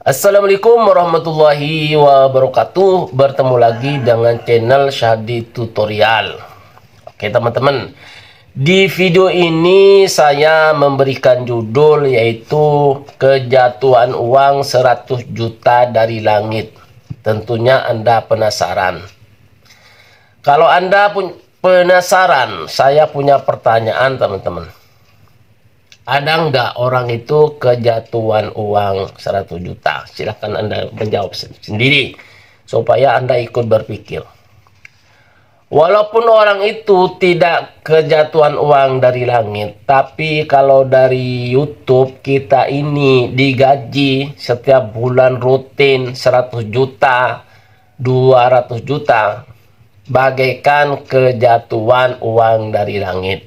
Assalamualaikum warahmatullahi wabarakatuh. Bertemu lagi dengan channel Syahdi Tutorial. Oke teman-teman, di video ini saya memberikan judul yaitu kejatuhan uang 100 juta dari langit. Tentunya Anda penasaran. Kalau Anda pun penasaran, saya punya pertanyaan teman-teman. Ada nggak orang itu kejatuhan uang 100 juta? Silahkan Anda menjawab sendiri supaya Anda ikut berpikir. Walaupun orang itu tidak kejatuhan uang dari langit, tapi kalau dari YouTube kita ini digaji setiap bulan rutin 100 juta, 200 juta, bagaikan kejatuhan uang dari langit.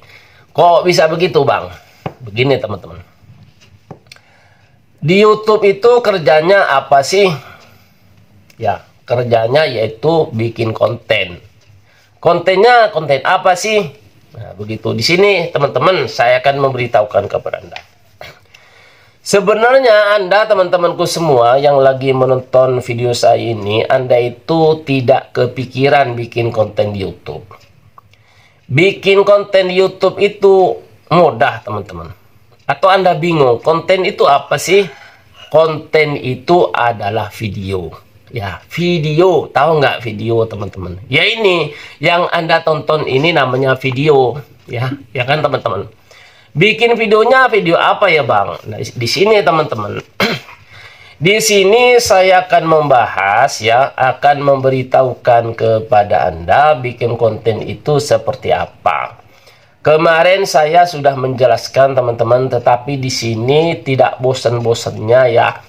Kok bisa begitu, Bang? Begini teman-teman, di YouTube itu kerjanya apa sih? Ya, kerjanya yaitu bikin konten. Kontennya konten apa sih? Nah, begitu. Di sini teman-teman saya akan memberitahukan kepada Anda. Sebenarnya Anda teman-temanku semua yang lagi menonton video saya ini, Anda itu tidak kepikiran bikin konten di YouTube. Bikin konten di YouTube itu mudah teman-teman. Atau Anda bingung, konten itu apa sih? Konten itu adalah video. Ya, video. Tahu nggak video teman-teman? Ya ini, yang Anda tonton ini namanya video. Ya kan teman-teman. Bikin videonya video apa ya Bang? Nah, di sini teman-teman. Di sini saya akan membahas ya, akan memberitahukan kepada Anda bikin konten itu seperti apa. Kemarin saya sudah menjelaskan teman-teman, tetapi di sini tidak bosan-bosannya ya.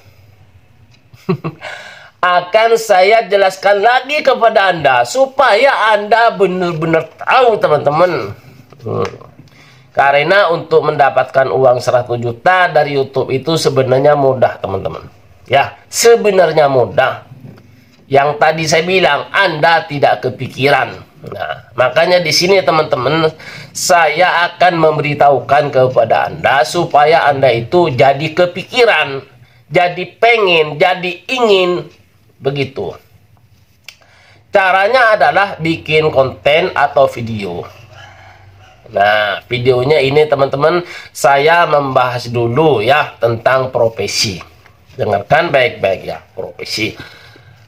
Akan saya jelaskan lagi kepada Anda supaya Anda benar-benar tahu teman-teman. Karena untuk mendapatkan uang 100 juta dari YouTube itu sebenarnya mudah teman-teman. Ya, sebenarnya mudah. Yang tadi saya bilang Anda tidak kepikiran. Nah, makanya di sini teman-teman saya akan memberitahukan kepada Anda supaya Anda itu jadi kepikiran, jadi pengen, jadi ingin begitu. Caranya adalah bikin konten atau video. Nah, videonya ini teman-teman saya membahas dulu ya tentang profesi. Dengarkan baik-baik ya, profesi.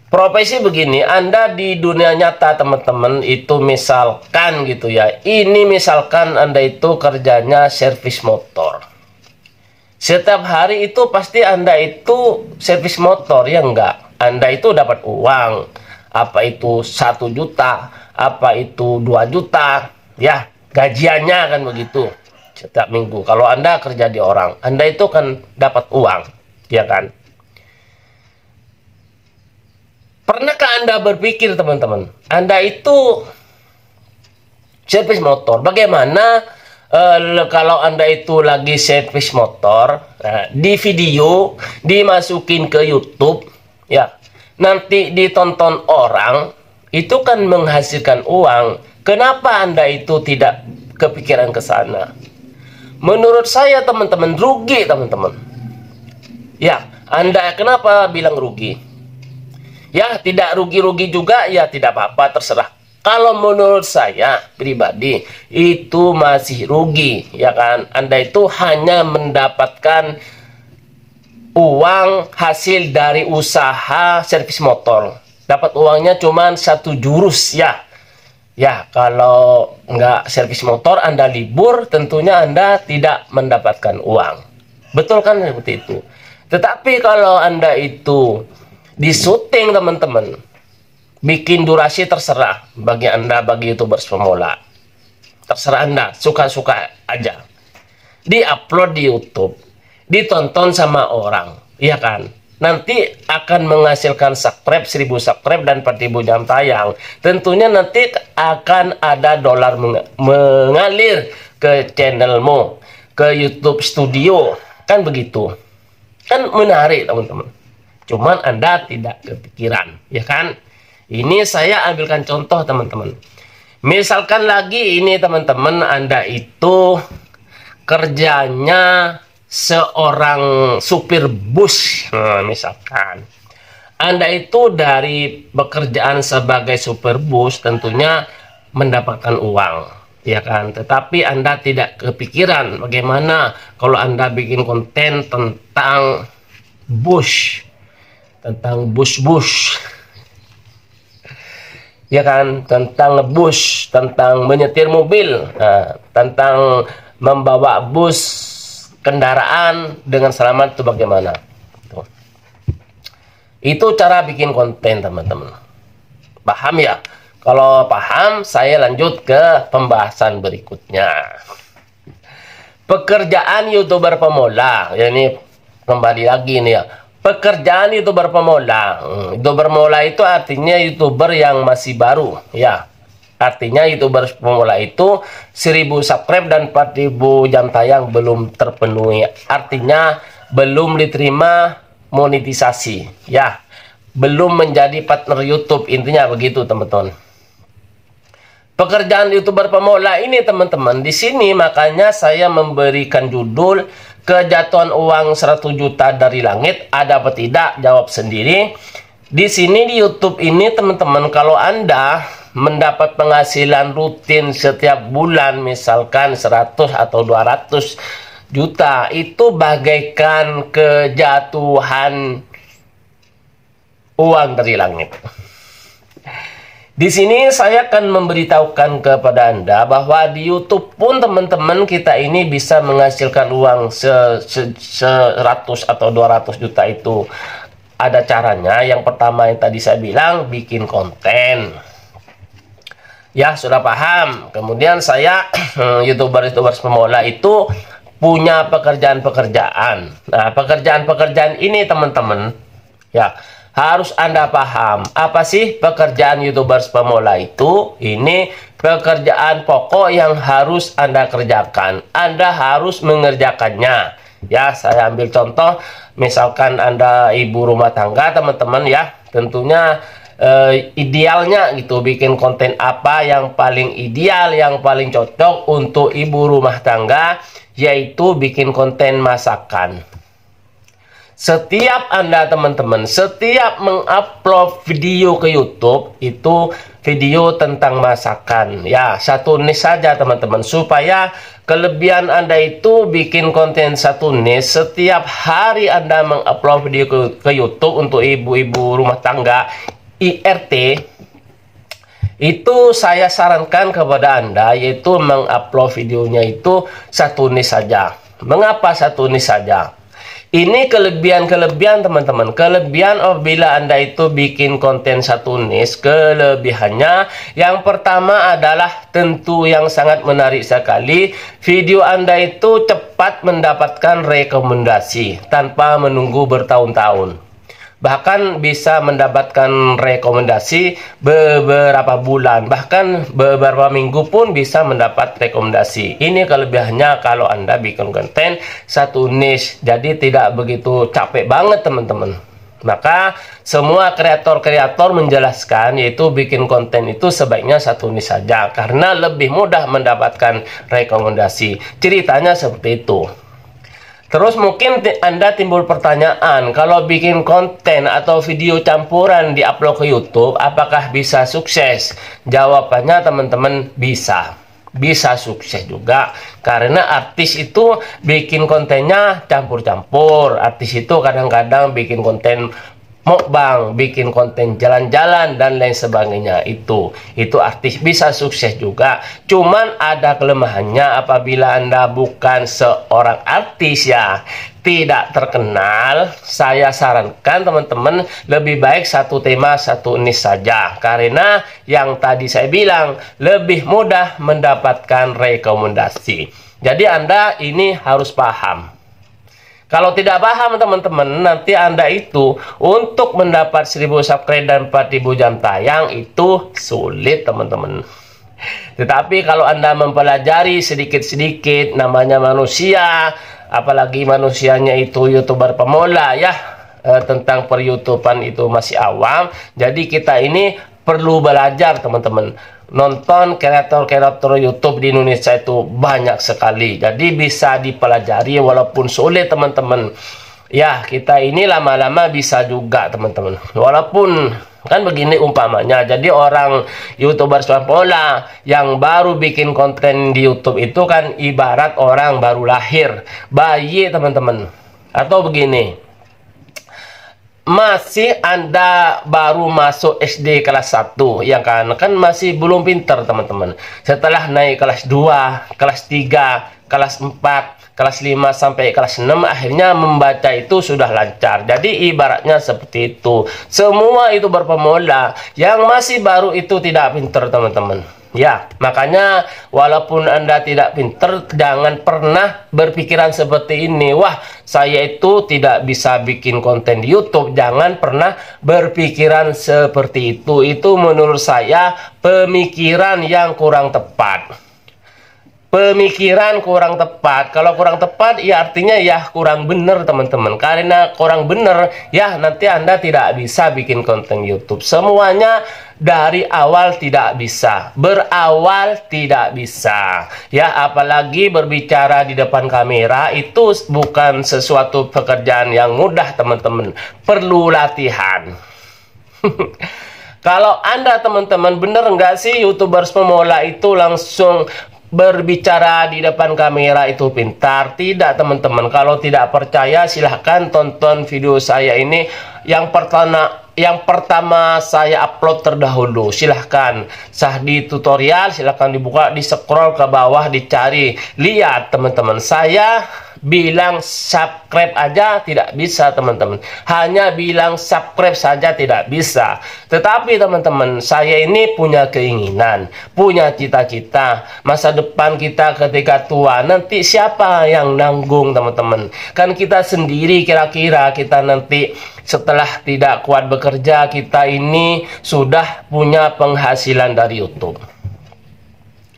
Profesi begini, Anda di dunia nyata teman-teman itu misalkan gitu ya. Ini misalkan Anda itu kerjanya servis motor. Setiap hari itu pasti Anda itu servis motor ya enggak. Anda itu dapat uang. Apa itu 1 juta, apa itu 2 juta. Ya, gajiannya kan begitu. Setiap minggu. Kalau Anda kerja di orang, Anda itu kan dapat uang. Ya kan? Pernahkah Anda berpikir teman-teman, Anda itu servis motor, bagaimana kalau Anda itu lagi servis motor, di video, dimasukin ke YouTube, ya, nanti ditonton orang, itu kan menghasilkan uang. Kenapa Anda itu tidak kepikiran ke sana? Menurut saya teman-teman, rugi teman-teman. Ya, Anda kenapa bilang rugi? Ya, tidak rugi-rugi juga, ya tidak apa-apa, terserah. Kalau menurut saya pribadi, itu masih rugi, ya kan? Anda itu hanya mendapatkan uang hasil dari usaha servis motor. Dapat uangnya cuma 1 jurus, ya. Ya, kalau nggak servis motor, Anda libur, tentunya Anda tidak mendapatkan uang. Betul kan seperti itu? Tetapi kalau Anda itu di syuting teman-teman, bikin durasi terserah bagi Anda, bagi YouTubers pemula. Terserah Anda, suka-suka aja. Di-upload di YouTube, ditonton sama orang, iya kan? Nanti akan menghasilkan subscribe 1000 subscribe dan 4000 jam tayang. Tentunya nanti akan ada dolar mengalir ke channelmu, ke YouTube Studio, kan begitu. Kan menarik teman-teman. Cuman Anda tidak kepikiran, ya kan? Ini saya ambilkan contoh teman-teman. Misalkan lagi ini teman-teman, Anda itu kerjanya seorang supir bus, misalkan Anda itu dari pekerjaan sebagai supir bus tentunya mendapatkan uang, ya kan? Tetapi Anda tidak kepikiran bagaimana kalau Anda bikin konten tentang bus, ya kan, tentang ngebus, tentang menyetir mobil, tentang membawa bus kendaraan dengan selamat, itu bagaimana? Tuh. Itu cara bikin konten, teman-teman. Paham ya? Kalau paham, saya lanjut ke pembahasan berikutnya. Pekerjaan YouTuber pemula. Ya, ini kembali lagi nih ya. Pekerjaan YouTuber pemula. YouTuber pemula itu artinya YouTuber yang masih baru, ya. Artinya YouTuber pemula itu 1000 subscribe dan 4000 jam tayang belum terpenuhi. Artinya belum diterima monetisasi, ya. Belum menjadi partner YouTube, intinya begitu, teman-teman. Pekerjaan YouTuber pemula ini, teman-teman, di sini makanya saya memberikan judul kejatuhan uang 100 juta dari langit, ada apa tidak? Jawab sendiri. Di sini di YouTube ini, teman-teman, kalau Anda mendapat penghasilan rutin setiap bulan misalkan 100 atau 200 juta, itu bagaikan kejatuhan uang dari langit. Di sini saya akan memberitahukan kepada Anda bahwa di YouTube pun, teman-teman, kita ini bisa menghasilkan uang 100 atau 200 juta itu. Ada caranya. Yang pertama yang tadi saya bilang, bikin konten. Ya, sudah paham. Kemudian saya YouTuber pemula itu punya pekerjaan-pekerjaan. Nah, pekerjaan-pekerjaan ini, teman-teman, ya, harus Anda paham. Apa sih pekerjaan YouTuber pemula itu? Ini pekerjaan pokok yang harus Anda kerjakan. Anda harus mengerjakannya. Ya, saya ambil contoh. Misalkan Anda ibu rumah tangga, teman-teman, ya. Tentunya idealnya gitu, bikin konten apa yang paling ideal, yang paling cocok untuk ibu rumah tangga, yaitu bikin konten masakan. Setiap Anda, teman-teman, setiap mengupload video ke YouTube, itu video tentang masakan. Ya, satu niche saja, teman-teman, supaya kelebihan Anda itu bikin konten satu niche. Setiap hari Anda mengupload video ke YouTube untuk ibu-ibu rumah tangga, IRT, itu saya sarankan kepada Anda, yaitu mengupload videonya itu satu niche saja. Mengapa satu niche saja? Ini kelebihan-kelebihan, teman-teman. Kelebihan apabila Anda itu bikin konten satu niche, kelebihannya yang pertama adalah tentu yang sangat menarik sekali. Video Anda itu cepat mendapatkan rekomendasi tanpa menunggu bertahun-tahun. Bahkan bisa mendapatkan rekomendasi beberapa bulan, bahkan beberapa minggu pun bisa mendapat rekomendasi. Ini kelebihannya kalau Anda bikin konten satu niche. Jadi tidak begitu capek banget, teman-teman. Maka semua kreator-kreator menjelaskan, yaitu bikin konten itu sebaiknya satu niche saja, karena lebih mudah mendapatkan rekomendasi. Ceritanya seperti itu. Terus mungkin Anda timbul pertanyaan, kalau bikin konten atau video campuran di-upload ke YouTube, apakah bisa sukses? Jawabannya, teman-teman, bisa. Bisa sukses juga. Karena artis itu bikin kontennya campur-campur. Artis itu kadang-kadang bikin konten mukbang, bikin konten jalan-jalan dan lain sebagainya. Itu artis bisa sukses juga. Cuman ada kelemahannya apabila Anda bukan seorang artis, ya, tidak terkenal. Saya sarankan, teman-teman, lebih baik satu tema satu niche saja, karena yang tadi saya bilang lebih mudah mendapatkan rekomendasi. Jadi Anda ini harus paham. Kalau tidak paham, teman-teman, nanti Anda itu untuk mendapat 1000 subscribe dan 4000 jam tayang itu sulit, teman-teman. Tetapi kalau Anda mempelajari sedikit-sedikit, namanya manusia, apalagi manusianya itu YouTuber pemula, ya, tentang per-YouTubean itu masih awam. Jadi kita ini perlu belajar, teman-teman. nonton kreator-kreator YouTube di Indonesia itu banyak sekali. Jadi bisa dipelajari walaupun sulit teman-teman. Ya, kita ini lama-lama bisa juga teman-teman. Walaupun kan begini umpamanya, jadi orang YouTuber sepak bola yang baru bikin konten di YouTube itu kan ibarat orang baru lahir, bayi teman-teman. Atau begini, masih Anda baru masuk SD kelas 1, ya kan masih belum pinter teman-teman. Setelah naik kelas 2, kelas 3, kelas 4, kelas 5 sampai kelas 6 akhirnya membaca itu sudah lancar. Jadi ibaratnya seperti itu. Semua itu berpemula, yang masih baru itu tidak pinter teman-teman. Ya, makanya walaupun Anda tidak pinter, jangan pernah berpikiran seperti ini. Wah, saya itu tidak bisa bikin konten di YouTube. Jangan pernah berpikiran seperti itu. Itu menurut saya pemikiran yang kurang tepat. Pemikiran kurang tepat. Kalau kurang tepat ya artinya ya kurang benar teman-teman. Karena kurang benar ya nanti Anda tidak bisa bikin konten YouTube. Semuanya dari awal tidak bisa. Berawal tidak bisa. Ya, apalagi berbicara di depan kamera itu bukan sesuatu pekerjaan yang mudah teman-teman. Perlu latihan. Kalau Anda teman-teman bener nggak sih YouTubers pemula itu langsung berbicara di depan kamera itu pintar? Tidak teman-teman. Kalau tidak percaya silahkan tonton video saya ini yang pertama saya upload terdahulu. Silahkan di tutorial, silahkan dibuka, di scroll ke bawah, dicari, lihat teman-teman. Saya bilang subscribe aja tidak bisa teman-teman. Hanya bilang subscribe saja tidak bisa. Tetapi teman-teman, saya ini punya keinginan, punya cita-cita. Masa depan kita ketika tua nanti siapa yang nanggung teman-teman? Kan kita sendiri kira-kira kita nanti setelah tidak kuat bekerja, kita ini sudah punya penghasilan dari YouTube.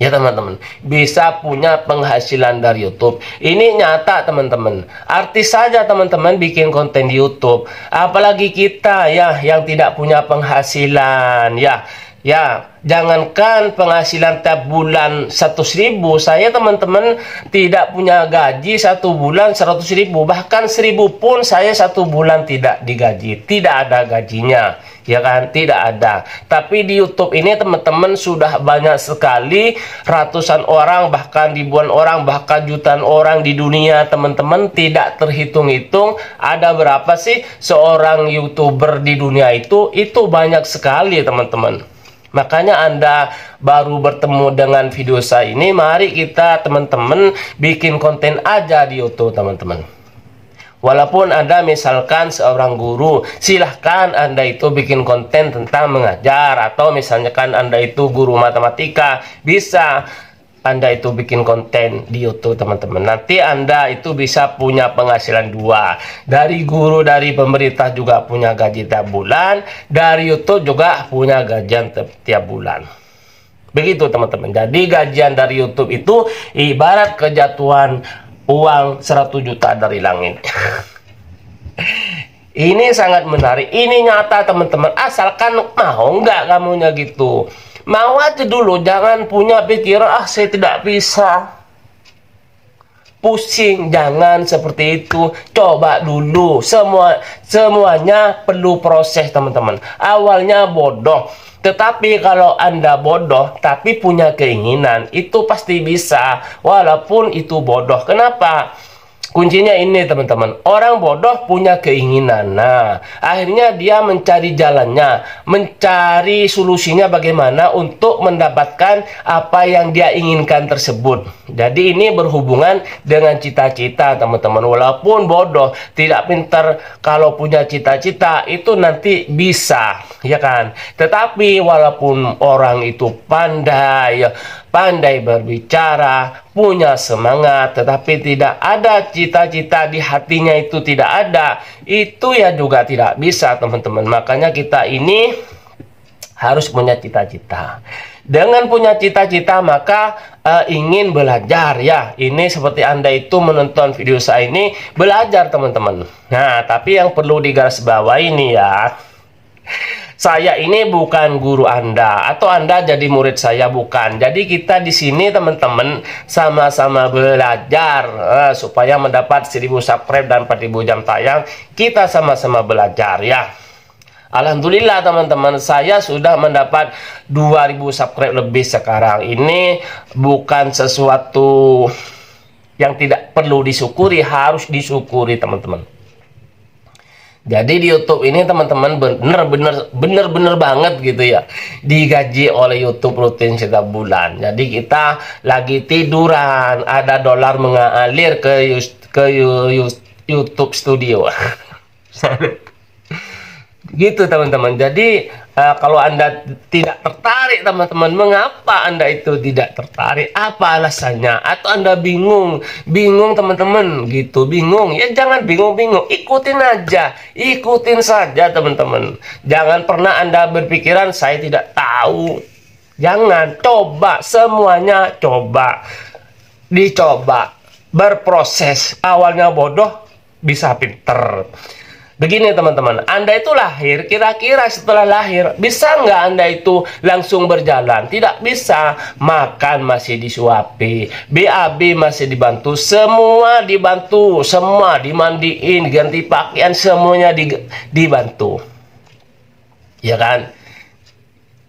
Ya teman-teman, bisa punya penghasilan dari YouTube. Ini nyata teman-teman. Artis saja teman-teman bikin konten di YouTube. Apalagi kita ya yang tidak punya penghasilan ya. Ya, jangankan penghasilan tiap bulan 100.000, saya teman-teman tidak punya gaji satu bulan 100.000, bahkan 1.000 pun saya satu bulan tidak digaji, tidak ada gajinya, ya kan, tidak ada. Tapi di YouTube ini teman-teman sudah banyak sekali, ratusan orang, bahkan ribuan orang, bahkan jutaan orang di dunia teman-teman, tidak terhitung-hitung. Ada berapa sih seorang YouTuber di dunia itu banyak sekali teman-teman. Makanya Anda baru bertemu dengan video saya ini, mari kita teman-teman bikin konten aja di YouTube teman-teman. Walaupun Anda misalkan seorang guru, silahkan Anda itu bikin konten tentang mengajar. Atau misalnya kan Anda itu guru matematika, bisa Anda itu bikin konten di YouTube teman-teman. Nanti Anda itu bisa punya penghasilan dua. Dari guru, dari pemerintah juga punya gaji tiap bulan. Dari YouTube juga punya gajian tiap bulan. Begitu teman-teman. Jadi gajian dari YouTube itu ibarat kejatuhan uang 100 juta dari langit. Ini sangat menarik. Ini nyata teman-teman. Asalkan mau nggak kamunya gitu. Mau aja dulu, jangan punya pikiran saya tidak bisa, pusing. Jangan seperti itu. Coba dulu. Semuanya perlu proses teman-teman. Awalnya bodoh, tetapi kalau Anda bodoh tapi punya keinginan, itu pasti bisa walaupun itu bodoh. Kenapa? Kuncinya ini teman-teman, orang bodoh punya keinginan. Nah, akhirnya dia mencari jalannya, mencari solusinya bagaimana untuk mendapatkan apa yang dia inginkan tersebut. Jadi ini berhubungan dengan cita-cita teman-teman. Walaupun bodoh, tidak pintar, kalau punya cita-cita itu nanti bisa, ya kan. Tetapi walaupun orang itu pandai berbicara, punya semangat, tetapi tidak ada cita-cita di hatinya, itu tidak ada, itu ya juga tidak bisa teman-teman. Makanya kita ini harus punya cita-cita. Dengan punya cita-cita maka ingin belajar ya. Ini seperti Anda itu menonton video saya ini, belajar teman-teman. Nah, tapi yang perlu digarisbawahi ini ya, Saya ini bukan guru Anda atau Anda jadi murid saya, bukan. Jadi kita di sini teman-teman sama-sama belajar supaya mendapat 1000 subscribe dan 4000 jam tayang. Kita sama-sama belajar ya. Alhamdulillah teman-teman, saya sudah mendapat 2000 subscribe lebih sekarang. Ini bukan sesuatu yang tidak perlu disyukuri, harus disyukuri teman-teman. Jadi di YouTube ini teman-teman bener-bener banget gitu ya, digaji oleh YouTube rutin setiap bulan. Jadi kita lagi tiduran, ada dolar mengalir ke YouTube Studio. Gitu teman-teman. Jadi kalau Anda tidak tertarik teman-teman, mengapa Anda itu tidak tertarik? Apa alasannya? Atau Anda bingung teman-teman gitu, bingung. Ya jangan bingung-bingung, ikutin aja, ikutin saja teman-teman. Jangan pernah Anda berpikiran saya tidak tahu. Jangan, coba semuanya, coba. Dicoba, berproses. Awalnya bodoh, bisa pinter. Begini teman-teman, Anda itu lahir, kira-kira setelah lahir, bisa nggak Anda itu langsung berjalan? Tidak bisa. Makan masih disuapi, BAB masih dibantu, semua dibantu, semua dimandiin, ganti pakaian, semuanya dibantu. Ya kan?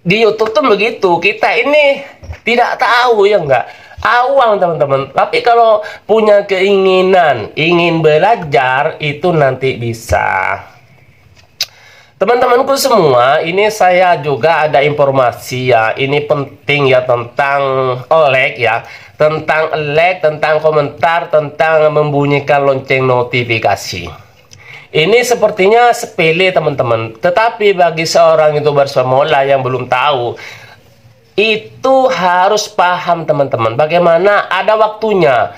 Di YouTube tuh begitu, kita ini tidak tahu ya enggak? Awal teman-teman, tapi kalau punya keinginan ingin belajar itu nanti bisa. Teman-temanku semua, ini saya juga ada informasi ya, ini penting ya tentang like ya, tentang like, tentang komentar, tentang membunyikan lonceng notifikasi. Ini sepertinya sepele teman-teman, tetapi bagi seorang YouTuber pemula yang belum tahu, itu harus paham teman-teman, bagaimana ada waktunya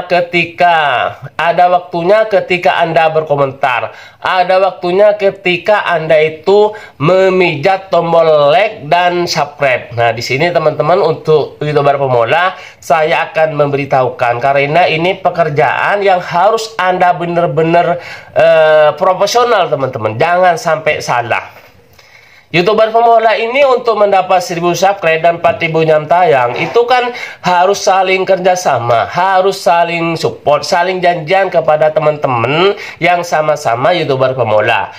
ketika Anda berkomentar, ada waktunya ketika Anda itu memijat tombol like dan subscribe. Nah di sini teman-teman, untuk YouTuber pemula saya akan memberitahukan, karena ini pekerjaan yang harus Anda benar-benar profesional teman-teman, jangan sampai salah. YouTuber pemula ini untuk mendapat 1000 subscribe dan 4000 jam tayang itu kan harus saling kerjasama, harus saling support, saling janjian kepada teman-teman yang sama-sama YouTuber pemula,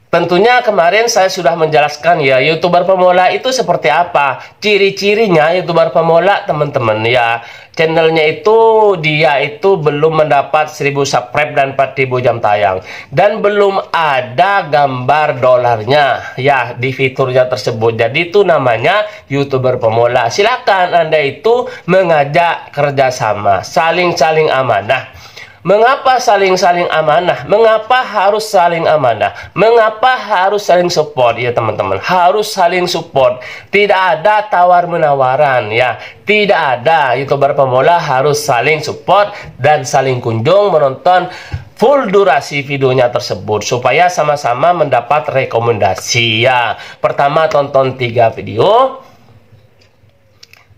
Tentunya kemarin saya sudah menjelaskan ya, YouTuber pemula itu seperti apa, ciri-cirinya YouTuber pemula teman-teman ya. Channelnya itu dia itu belum mendapat 1000 subscribe dan 4000 jam tayang, dan belum ada gambar dolarnya ya di fiturnya tersebut. Jadi itu namanya YouTuber pemula. Silakan Anda itu mengajak kerjasama, saling-saling amanah. Mengapa saling-saling amanah? Mengapa harus saling amanah? Mengapa harus saling support? Ya teman-teman, harus saling support. Tidak ada tawar-menawaran ya. Tidak ada. YouTuber pemula harus saling support dan saling kunjung menonton full durasi videonya tersebut supaya sama-sama mendapat rekomendasi ya. Pertama, tonton 3 video.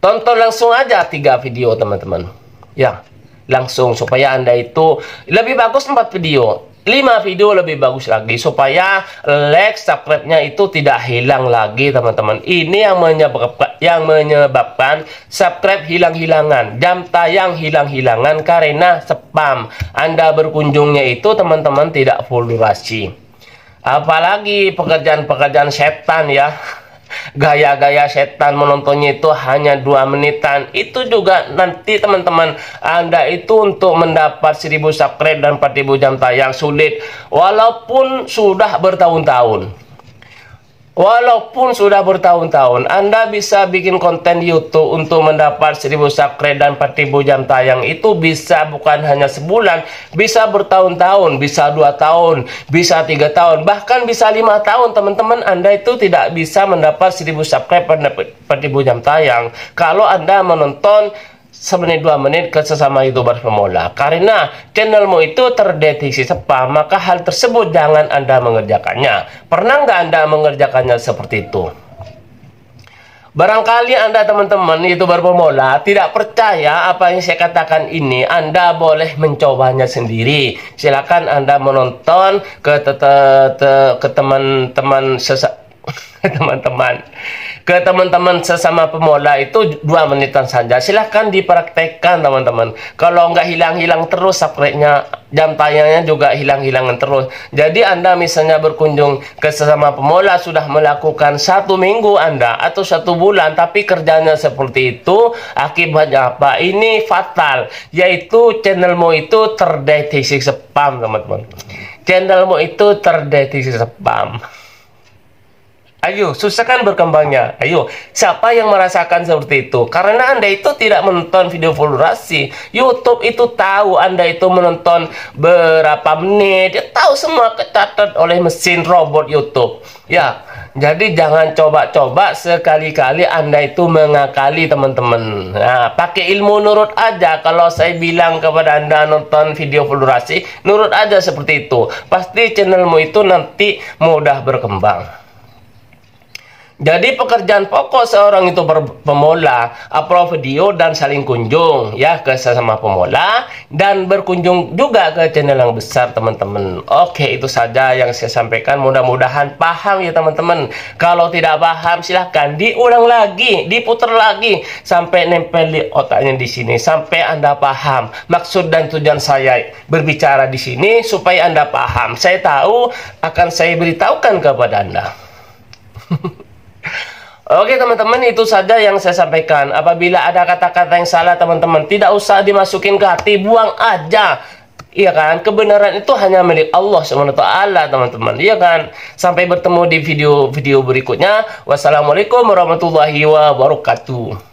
Tonton langsung aja 3 video teman-teman. Ya. Langsung supaya Anda itu lebih bagus 4 video, 5 video lebih bagus lagi, supaya like subscribe-nya itu tidak hilang lagi teman-teman. Ini yang menyebabkan subscribe hilang-hilangan, jam tayang hilang-hilangan karena spam. Anda berkunjungnya itu teman-teman tidak full durasi. Apalagi pekerjaan-pekerjaan setan ya. Gaya-gaya setan menontonnya itu hanya 2 menitan. Itu juga nanti teman-teman, Anda itu untuk mendapat 1000 subscribe dan 4000 jam tayang sulit, walaupun sudah bertahun-tahun. Anda bisa bikin konten YouTube untuk mendapat 1000 subscribe dan 4000 jam tayang. Itu bisa bukan hanya sebulan, bisa bertahun-tahun, bisa 2 tahun, bisa 3 tahun, bahkan bisa 5 tahun teman-teman. Anda itu tidak bisa mendapat 1000 subscribe dan 4000 jam tayang kalau Anda menonton 1 menit 2 menit ke sesama YouTuber pemula, karena channelmu itu terdeteksi spam. Maka hal tersebut jangan Anda mengerjakannya. Pernah nggak Anda mengerjakannya seperti itu? Barangkali Anda teman-teman YouTuber pemula tidak percaya apa yang saya katakan ini, Anda boleh mencobanya sendiri. Silakan Anda menonton ke teman-teman teman-teman sesama pemula itu 2 menitan saja. Silahkan dipraktekkan teman-teman. Kalau nggak hilang-hilang terus subscribe-nya, jam tayangnya juga hilang-hilangan terus. Jadi Anda misalnya berkunjung ke sesama pemula sudah melakukan 1 minggu Anda atau 1 bulan, tapi kerjanya seperti itu, akibatnya apa? Ini fatal, yaitu channelmu itu terdeteksi spam teman-teman. Channelmu itu terdeteksi spam. Ayo, susah kan berkembangnya. Ayo, siapa yang merasakan seperti itu? Karena Anda itu tidak menonton video full durasi. YouTube itu tahu Anda itu menonton berapa menit. Dia tahu semua, kecatat oleh mesin robot YouTube. Ya, jadi jangan coba-coba sekali-kali Anda itu mengakali teman-teman. Nah, pakai ilmu nurut aja. Kalau saya bilang kepada Anda nonton video full durasi, nurut aja seperti itu. Pasti channelmu itu nanti mudah berkembang. Jadi pekerjaan pokok seorang itu pemula, upload video dan saling kunjung ya ke sesama pemula, dan berkunjung juga ke channel yang besar teman-teman. Oke, itu saja yang saya sampaikan, mudah-mudahan paham ya teman-teman. Kalau tidak paham silahkan diulang lagi, diputar lagi sampai nempel di otaknya di sini, sampai Anda paham maksud dan tujuan saya berbicara di sini, supaya Anda paham. Saya tahu akan saya beritahukan kepada Anda. Oke teman-teman, itu saja yang saya sampaikan. Apabila ada kata-kata yang salah teman-teman, tidak usah dimasukin ke hati, buang aja. Iya kan, kebenaran itu hanya milik Allah SWT teman-teman. Iya kan, sampai bertemu di video-video berikutnya. Wassalamualaikum warahmatullahi wabarakatuh.